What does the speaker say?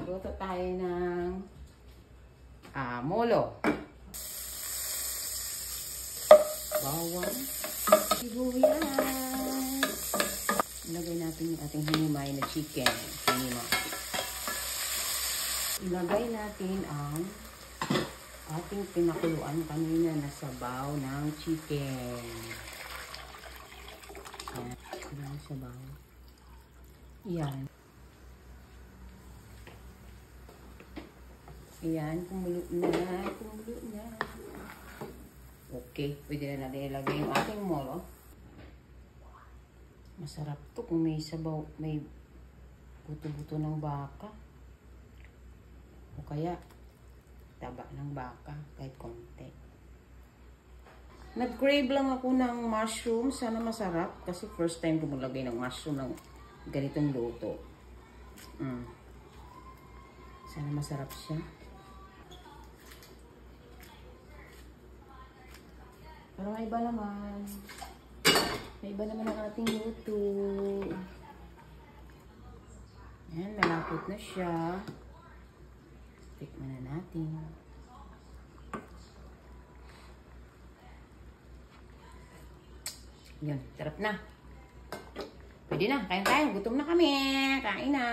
Magluto tayo ng molo. Bawang, sibuyas. Ilagay natin yung ating hinimay na chicken. Ilagay natin ang ating pinakuluan kanina na sabaw ng chicken. Ayan, sabaw. Yan. Ayan, kumulo na. Okay, pwede na natin ilagay yung ating molo. Masarap to kung may sabaw, may buto-buto ng baka. O kaya, taba ng baka, kahit konti. Nag-crave lang ako ng mushroom. Sana masarap. Kasi first time ko maglagay ng mushroom ng ganitong luto. Sana masarap siya. Pero may iba naman. May iba naman ang ating luto. Ayan, malapot na siya. Tikman na natin. Yun, sarap na. Pwede na, kain tayo. Gutom na kami. Kain na.